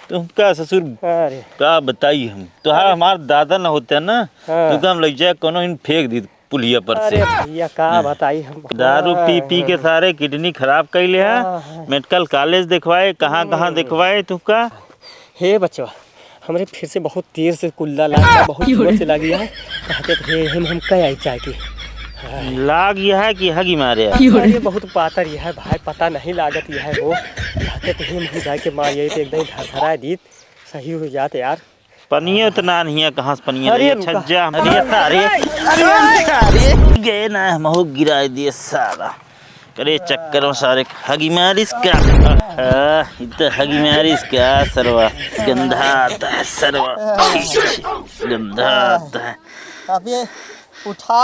तुम क्या ससुर क्या बताइए हम तुहार हमार दादा न होते ना तो हम लग जाए कोनो इन फेंक दी पुलिया पर से। भैया का बताई हम दारू पी पी के सारे किडनी खराब कर लिया। मेडिकल कॉलेज दिखवाए कहाँ दिखवाए तुमका। हे बच्चा हमरे फिर से बहुत देर से कुल्ला लगा बहुत जोर से लगी है कहते थे हम कह आई चाय की लाग यह है कि हगी मारे अरे बहुत पातर यह है भाई पता नहीं लागत यह है वो कहते थे हम जाए के मार यही तो एकदम धरधरा दी सही हो जाते यार। पनिया उतना नहीं है कहाँ से पनिया अरे छज्जा अरे गए ना महू गिरा दिए सारा करे चक्कर में सारे हगी मारिस क्या इतना हगी मारिस क्या सरवा गंधा आता है सरवा गंधा आता है। अब ये उठा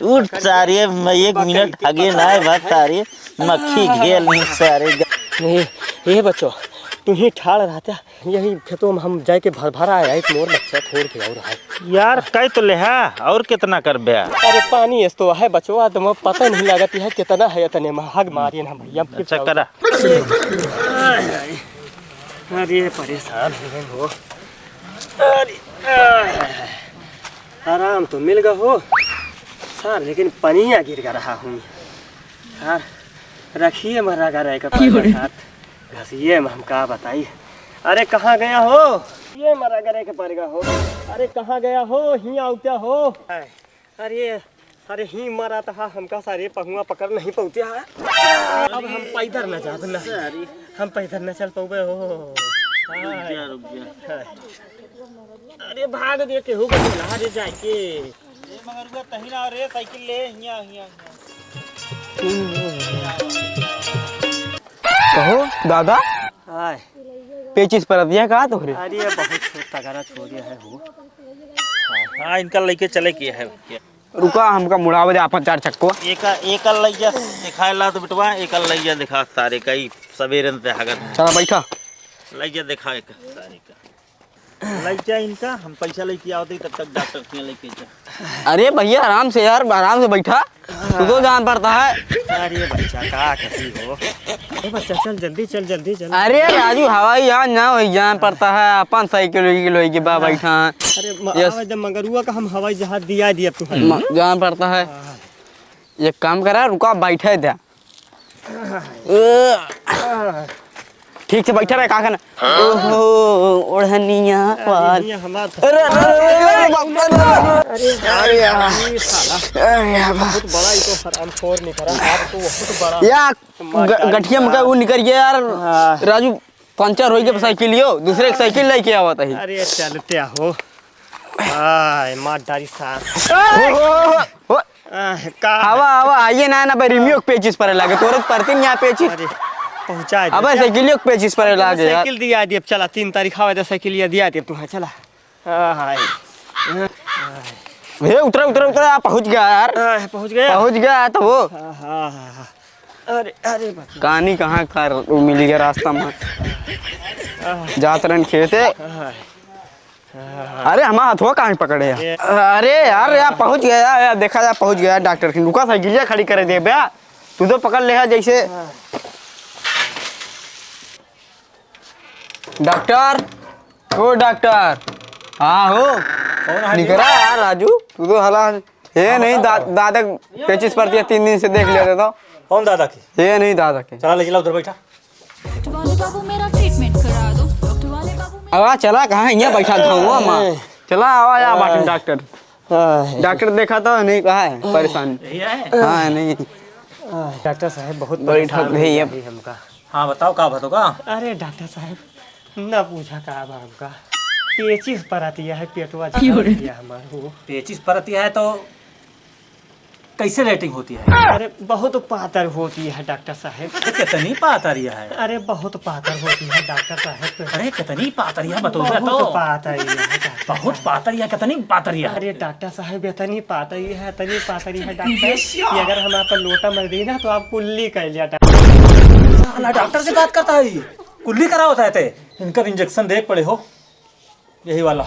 उठ सारे एक मिनट हगे ना बात सारे मक्खी घेल नहीं सारे ये बच्चों तू ही ठाड़ रहता यही खेतों में हम जाके भरा आए मोर बच्चा छोड़ के और है यार कई तो ले है और कितना कर बे। अरे पानी इस तो है बचवा तो पता नहीं लगती है कितना है इतने में हग मारिए ना भैया अच्छा करा। अरे परेशान हो अरे आराम तो मिल गया हो सर लेकिन पनिया गिर गा रहा हूँ सर रखिए मरा गा रहे का घसिए में हम का बताइए। अरे कहाँ गया हो ये मरा करे के पड़ेगा हो। अरे कहाँ गया हो ही आउत्या हो अरे अरे ही मरा था हमका सारे पहुआ पकड़ नहीं पहुँचे है अब हम पैदल न जा हम पैदल न चल पाओगे हो। अरे भाग दे के हो गए जाए के मगर तहिना रे साइकिल ले हिया हिया कहो दादा हाय पेचिस पर दिया कहा तो रे। अरे बहुत तगड़ा छोड़िया है वो हाँ इनका लेके चले किया है रुका हमका मुड़ावे दे आपन चार चक्को एक लइया दिखाए ला तो बिटवा एक लइया दिखा सारे कई सवेरे से हगत चला बैठा लइया दिखा एक सारे का लइया इनका हम पैसा लेके आवते तब तक डॉक्टर के लेके जा। अरे भैया आराम से यार आराम से बैठा तू तो जान पड़ता है। अरे बच्चा का कसी हो अरे बच्चा चल जल्दी चल। अरे राजू हवाई जहाज ना वही जान पड़ता है अपन साइकिल के बा बैठा अरे मगरुआ का हम हवाई जहाज दिया तू जान पड़ता है। ये काम करा रुका बैठे थे ठीक से बैठा रहे काका ना ओहो ओढ़निया पाल अरे बहुत बड़ा ही तो हरामखोर निकला आप तो बहुत बड़ा या गठिया में वो निकल गया यार राजू पंचर हो गया साइकिल लियो दूसरे की साइकिल लेके आवत है। अरे चलते हो आय मार डारी साथ हवा आइए ना रिमियो पेचिस पर लागे तोरत परती नहीं पेचिस पहुंचा दे। अबे साइकिल पे पेचिस पर लागे यार साइकिल दिया दे चला 3 तारीख आवे तो साइकिल दिया दे तू चला हाय भैया उतरा आप पहुंच गया यार पहुंच गया तो वो अरे कहानी कहाँ कर मिल गया रास्ता में जात रन खेते अरे हमारा हथुआ कहाँ पकड़े अरे यार पहुंच गया देखा जा पहुंच गया डॉक्टर की रुका साइकिल खड़ी करे दे भैया तू तो पकड़ ले जैसे डॉक्टर ओ डॉक्टर हाँ हो निकल रहा यार राजू तू तो हला ये नहीं दादा पेचिस पड़ती है 3 दिन से देख लिया था कौन दादा की ये नहीं दादा के चला ले चला उधर बैठा बाबू मेरा ट्रीटमेंट करा दो डॉक्टर वाले बाबू आवा चला कहाँ यहाँ बैठा था माँ चला आवा या बाटन डॉक्टर देखा तो नहीं कहा है परेशान हाँ नहीं डॉक्टर साहब बहुत बड़ी ठग है ये हमका। हाँ बताओ का बताओ अरे डॉक्टर साहब ना पूछा का हमका पेचिस पर आती है पेटवा हमारे पेचिस पर आती है तो कैसे रेटिंग होती है? अरे बहुत पातर होती है डॉक्टर साहब। कितनी पातरिया है? अरे बहुत पातर होती है डॉक्टर साहब। अरे कितनी पातरिया बताओ तो। बहुत पातरिया बहुत पातरिया कितनी पातरिया? अरे डॉक्टर साहब इतनी पातरी है डॉक्टर अगर हम आपका लोटा मर दी ना तो आप कुल्ली कर लिया डॉक्टर से बात करता है कुल्ली करा होता है इनका इंजेक्शन देख पड़े हो यही वाला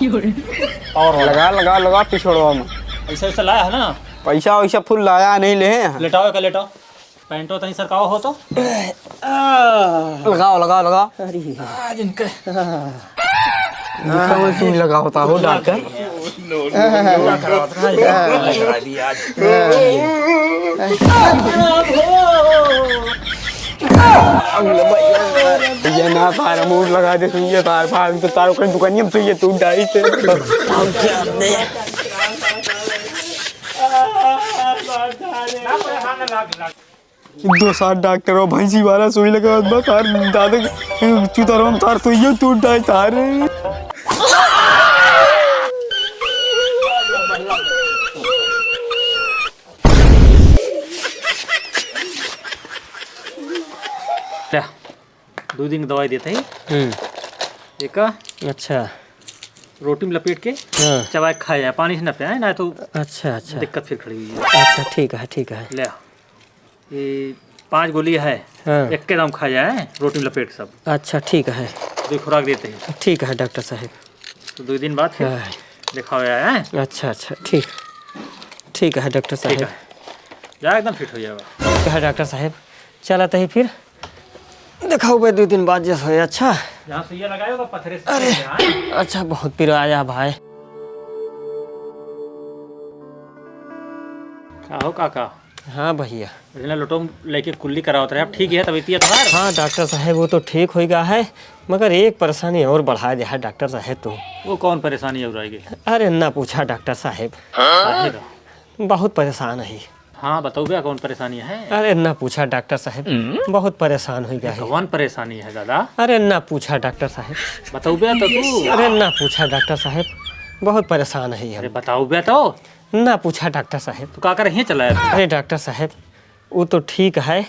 और लगा पिछड़वा में ऐसा लाया है ना पैसा वैसा फुल लाया नहीं ले हैं। लेटाओ का लेटाओ, पैंटो तनी सरकाओ हो तो। लगाओ लगाओ लगाओ। जिनके कहाँ सुई लगा होता हो डॉक्टर? ये ना तारा मूड लगा दे सुइए तार फाड़ तो तारो कहीं दुकानियों में सुइए तू डाई से। दो सात डॉक्टर और भैंसी वाला सुई लगा बस तार दादा चुतरों तार सुइए तू डाई तार। ले 2 दिन की दवाई देते ही। एक अच्छा रोटी में लपेट के हाँ। चबाए खाया जाए, पानी से न पियाए ना तो अच्छा अच्छा दिक्कत फिर खड़ी हुई है। अच्छा ठीक है ठीक है। ले ये 5 गोली है, हाँ। एक के दाम खा जाए रोटी में लपेट सब। अच्छा ठीक है 2 खुराक देते हैं ठीक है डॉक्टर साहब। तो 2 दिन बाद फिर हाँ। दिखाओ है। अच्छा अच्छा ठीक ठीक है डॉक्टर ठीक साहब। है, जा एकदम फिट हो जाएगा। ठीक है डॉक्टर साहब, चला ही फिर दिखाओ भाई 2 दिन बाद जैसा है। अच्छा जहाँ सुइया लगाए होगा पत्थरे से। अरे अच्छा बहुत पीर आया भाई। हो काका, हाँ भैया। लोटो लेके कुल्ली कराओ रहे, अब ठीक है तबीयत तुम्हार? हाँ डॉक्टर साहब वो तो ठीक हो गया है, मगर एक परेशानी और बढ़ा दिया है डॉक्टर साहब। तो वो कौन परेशानी हो रही है? अरे ना पूछा डॉक्टर साहब, बहुत परेशान है। हाँ बताओ भैया कौन परेशानी है? अरे ना पूछा डॉक्टर साहब, बहुत परेशान हो गया है। कौन परेशानी है दादा? अरे ना पूछा डॉक्टर साहब। बताओ भैया तो तू। अरे ना पूछा डॉक्टर साहब, बहुत परेशान है अरे हम। बताओ भैया तो। ना पूछा डॉक्टर साहब। तू का कर यहीं चला है? अरे डॉक्टर साहब वो तो ठीक है,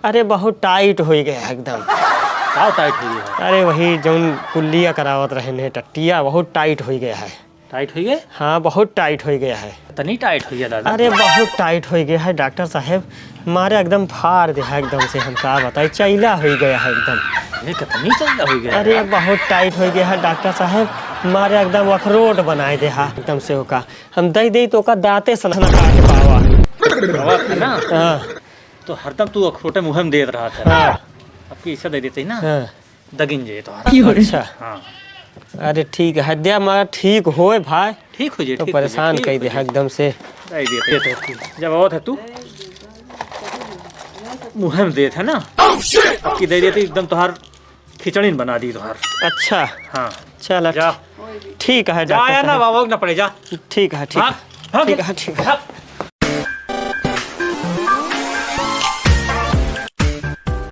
अरे बहुत टाइट हो गया है एकदम। क्या टाइट हुई है? अरे वही जौन कुल्लिया करावत रहे ने टट्टिया, बहुत टाइट हो गया है। टाइट हुई है? हाँ बहुत टाइट हो गया है। तनी टाइट हुई है दादा। अरे बहुत टाइट हो गया है डॉक्टर साहब, मारे एकदम फाड़ दे है एकदम से। हम का बताए चैला हो गया है एकदम। ये कितनी चल हो गया? अरे बहुत टाइट हो गया है डॉक्टर साहब, मारे एकदम अखरोट बनाए दे हा एकदम से। ओका हम दे दे तो ओका दांते से ना काट पावा। ना हाँ तो हरदम तू अखरोटे मुँह में दे रहा था। हाँ अब की ऐसा दे देते ना हाँ। दगिन जे तो। अच्छा हाँ अरे ठीक है दिया हमारा ठीक होए भाई। ठीक हो जाए। तो परेशान कर दे एकदम से। जब आवत है तू मुँह में दे थे ना, अब की दे देती एकदम तुहार खिचड़ी बना दी तुहार। अच्छा हाँ चल जा, ठीक है जा डॉक्टर या ना साहब। बाबा ना पड़े जा। ठीक है ठीक है ठीक है ठीक है।